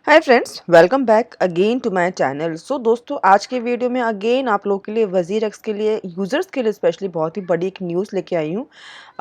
Hi friends, welcome back again to my channel. So दोस्तों, आज के वीडियो में अगेन आप लोगों के लिए वज़ीर एक्स के लिए यूज़र्स के लिए स्पेशली बहुत ही बड़ी एक न्यूज़ लेके आई हूँ।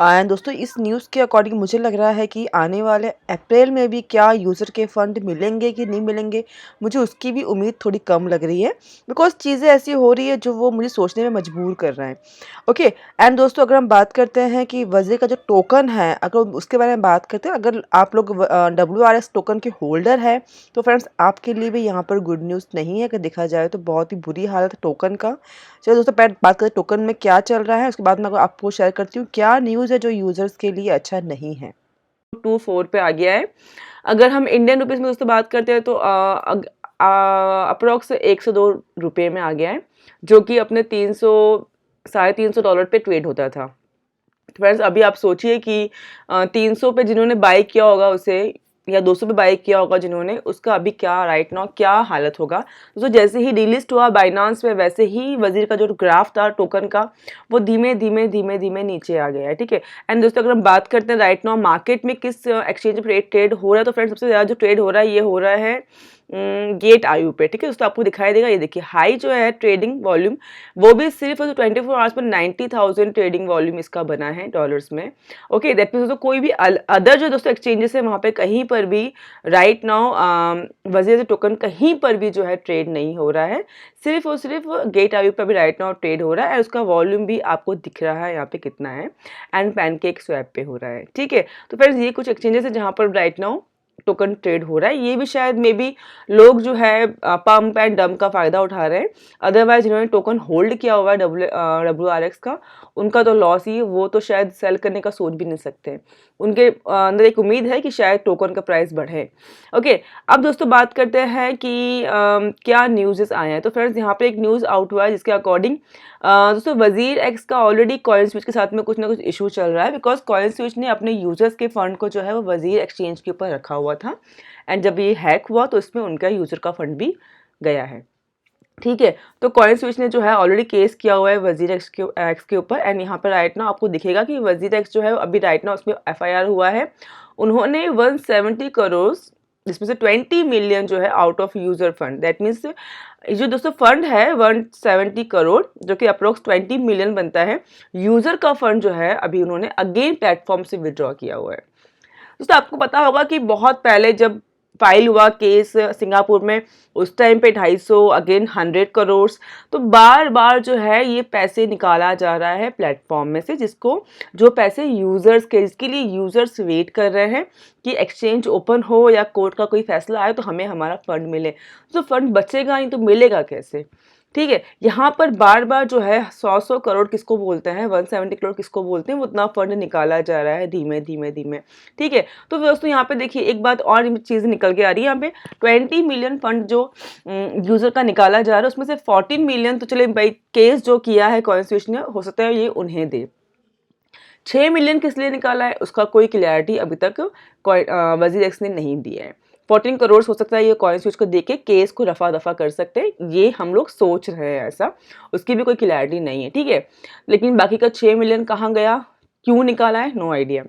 एंड दोस्तों, इस न्यूज़ के अकॉर्डिंग मुझे लग रहा है कि आने वाले अप्रैल में भी क्या यूज़र के फ़ंड मिलेंगे कि नहीं मिलेंगे, मुझे उसकी भी उम्मीद थोड़ी कम लग रही है। बिकॉज़ चीज़ें ऐसी हो रही है जो वो मुझे सोचने में मजबूर कर रहा है। ओके। एंड दोस्तों, अगर हम बात करते हैं कि वज़ीर का जो टोकन है, अगर उसके बारे में बात करते हैं, अगर आप लोग WRX टोकन के होल्डर है तो फ्रेंड्स आपके लिए भी यहाँ पर गुड न्यूज़ नहीं है। अगर देखा जाए तो बहुत ही बुरी हालत है टोकन का। चलो दोस्तों, पहले बात करें टोकन में क्या चल रहा है, उसके बाद मैं आपको शेयर करती हूँ क्या न्यूज़ है जो यूज़र्स के लिए अच्छा नहीं है। 24 पे आ गया है। अगर हम इंडियन रुपीज़ में दोस्तों बात करते हैं तो अप्रोक्स $102 में आ गया है, जो कि अपने 300 $350 पे ट्रेड होता था। फ्रेंड्स अभी आप सोचिए कि 300 पे जिन्होंने बाय किया होगा उसे, या 200 पे बाय किया होगा जिन्होंने, उसका अभी क्या राइट नाउ क्या हालत होगा। तो जैसे ही डीलिस्ट हुआ बाइनांस पे, वैसे ही वजीर का जो ग्राफ था टोकन का, वो धीमे धीमे धीमे धीमे नीचे आ गया है। ठीक है। एंड दोस्तों, अगर हम बात करते हैं राइट नाउ मार्केट में किस एक्सचेंज पे ट्रेड हो रहा है, तो फ्रेंड्स सबसे ज़्यादा जो ट्रेड हो रहा है ये हो रहा है गेट आयु पे। ठीक है दोस्तों, आपको दिखाई देगा, ये देखिए हाई जो है ट्रेडिंग वॉल्यूम, वो भी सिर्फ 24 आवर्स में 90,000 ट्रेडिंग वॉल्यूम इसका बना है डॉलर्स में। ओके, दैट मीन्स दोस्तों कोई भी अदर जो दोस्तों एक्सचेंजेस है वहाँ पे कहीं पर भी राइट नाउ वजीर टोकन कहीं पर भी जो है ट्रेड नहीं हो रहा है। सिर्फ और सिर्फ गेट आयु पे भी राइट नाउ ट्रेड हो रहा है, और उसका वॉल्यूम भी आपको दिख रहा है यहाँ पे कितना है, एंड पैनकेक स्वैप पे हो रहा है। ठीक है। तो फ्रेंड्स ये कुछ एक्सचेंजेस है जहाँ पर राइट नाउ टोकन ट्रेड हो रहा है। ये भी शायद मे बी लोग जो है पंप एंड डंप का फायदा उठा रहे हैं। अदरवाइज जिन्होंने टोकन होल्ड किया हुआ है WRX का, उनका तो लॉस ही, वो तो शायद सेल करने का सोच भी नहीं सकते। उनके अंदर एक उम्मीद है कि शायद टोकन का प्राइस बढ़े। ओके। अब दोस्तों बात करते हैं कि क्या न्यूज़ आए हैं। तो फ्रेंड्स यहाँ पे एक न्यूज़ आउट हुआ है जिसके अकॉर्डिंग दोस्तों वजीर एक्स का ऑलरेडी कॉइन स्विच के साथ में कुछ ना कुछ इशू चल रहा है। बिकॉज कॉइन स्विच ने अपने यूजर्स के फंड को जो है वो वजीर एक्सचेंज के ऊपर रखा हुआ था, एंड जब ये हैक हुआ तो इसमें उनका यूजर का फंड भी गया है। ठीक है। तो कॉइन स्विच ने जो है ऑलरेडी केस किया हुआ है वजीर एक्स के ऊपर, एंड यहाँ पर राइट नाउ आपको दिखेगा कि वजीर एक्स जो है अभी राइट नाउ उसमें FIR हुआ है। उन्होंने 170 करोड़, जिसमें से 20 मिलियन जो है out of user fund, that means जो दोस्तों फंड है 170 करोड़, जो कि अप्रोक्स 20 मिलियन बनता है, यूजर का फंड जो है अभी उन्होंने अगेन प्लेटफॉर्म से विड्रॉ किया हुआ है। दोस्तों आपको पता होगा कि बहुत पहले जब फाइल हुआ केस सिंगापुर में, उस टाइम पे 250 अगेन 100 करोड़, तो बार बार जो है ये पैसे निकाला जा रहा है प्लेटफॉर्म में से, जिसको जो पैसे यूजर्स के, जिसके लिए यूजर्स वेट कर रहे हैं कि एक्सचेंज ओपन हो या कोर्ट का कोई फैसला आए तो हमें हमारा फंड मिले। तो फंड बचेगा नहीं तो मिलेगा कैसे। ठीक है। यहाँ पर बार बार जो है 100 करोड़ किसको बोलते हैं, 170 करोड़ किसको बोलते हैं, वो उतना फंड निकाला जा रहा है धीमे धीमे धीमे। ठीक है। तो दोस्तों यहाँ पे देखिए एक बात और चीज़ निकल के आ रही है, यहाँ पे 20 मिलियन फंड जो यूजर का निकाला जा रहा है, उसमें से 14 मिलियन तो चले भाई केस जो किया है कॉइन स्विच ने, हो सकता है ये उन्हें दे। 6 मिलियन किस लिए निकाला है उसका कोई क्लैरिटी अभी तक वजीर एक्स ने नहीं दिया है। 14 करोड़ हो सकता है ये कॉइन स्विच को देके केस को रफा दफा कर सकते हैं, ये हम लोग सोच रहे हैं ऐसा, उसकी भी कोई क्लैरिटी नहीं है। ठीक है। लेकिन बाकी का 6 मिलियन कहाँ गया, क्यों निकाला है, no idea.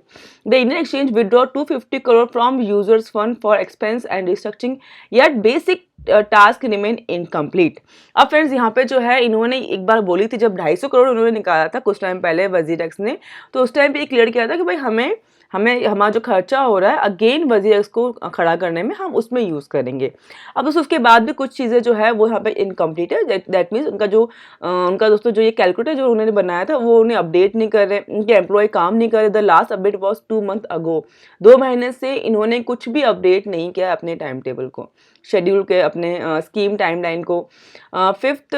The Indian exchange withdraw 250 crore from users fund for expense and restructuring, yet basic task remain incomplete. अब फ्रेंड्स यहाँ पे जो है इन्होंने एक बार बोली थी, जब 250 करोड़ उन्होंने निकाला था कुछ टाइम पहले वजीर एक्स ने, तो उस टाइम पे क्लियर किया था कि भाई हमें हमारा जो खर्चा हो रहा है अगेन वजीर एक्स को खड़ा करने में हम उसमें यूज़ करेंगे। अब उसके बाद भी कुछ चीज़ें जो है वो यहाँ पे इनकम्प्लीट है। दैट मीन्स उनका दोस्तों जो ये कैलकुलेटर जो उन्होंने बनाया था वो उन्हें अपडेट नहीं कर रहे, उनके एम्प्लॉय काम नहीं कर रहे। The last update was 2 month ago, 2 महीने से इन्होंने कुछ भी अपडेट नहीं किया अपने टाइम टेबल को, शेड्यूल के, अपने स्कीम टाइमलाइन को। 5th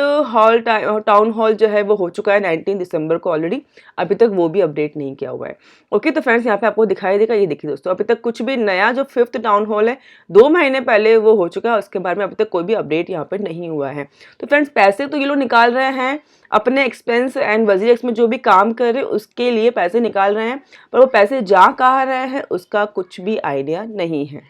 टाउन हॉल जो है वो हो चुका है 19 दिसंबर को ऑलरेडी, अभी तक वो भी अपडेट नहीं किया हुआ है। ओके। तो फ्रेंड्स यहाँ पे आपको दिखाई देगा, ये देखिए दोस्तों अभी तक कुछ भी नया, जो 5th टाउन हॉल है 2 महीने पहले वो हो चुका है, उसके बारे में अभी तक कोई भी अपडेट यहाँ पर नहीं हुआ है। तो फ्रेंड्स पैसे तो ये लोग निकाल रहे हैं अपने एक्सपेंस एंड वजीर एक्स में जो भी काम कर रहे हैं उसके लिए पैसे निकाल रहे हैं, पर वो पैसे जा कहाँ रहे हैं उसका कुछ भी आइडिया नहीं है।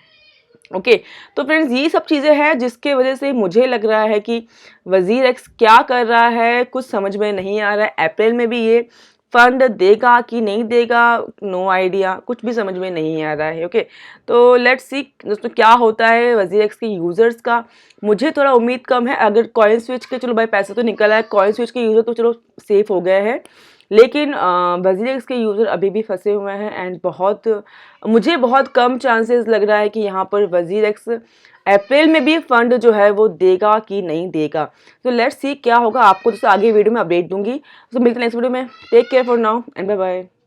ओके। तो फ्रेंड्स ये सब चीज़ें हैं जिसके वजह से मुझे लग रहा है कि वजीर एक्स क्या कर रहा है कुछ समझ में नहीं आ रहा है। अप्रैल में भी ये फंड देगा कि नहीं देगा, नो आइडिया, कुछ भी समझ में नहीं आ रहा है। ओके, तो लेट्स सी दोस्तों क्या होता है वजीरेक्स के यूज़र्स का। मुझे थोड़ा उम्मीद कम है, अगर कॉइन स्विच के चलो भाई पैसा तो निकला है, कॉइन स्विच के यूज़र तो चलो सेफ हो गए हैं, लेकिन वजीरेक्स के यूज़र अभी भी फंसे हुए हैं एंड मुझे बहुत कम चांसेस लग रहा है कि यहाँ पर वजीरेक्स अप्रैल में भी फंड जो है वो देगा कि नहीं देगा। तो लेट्स सी क्या होगा, आपको दोस्तों आगे वीडियो में अपडेट दूंगी। तो मिलते हैं नेक्स्ट वीडियो में। Take care for now and bye bye.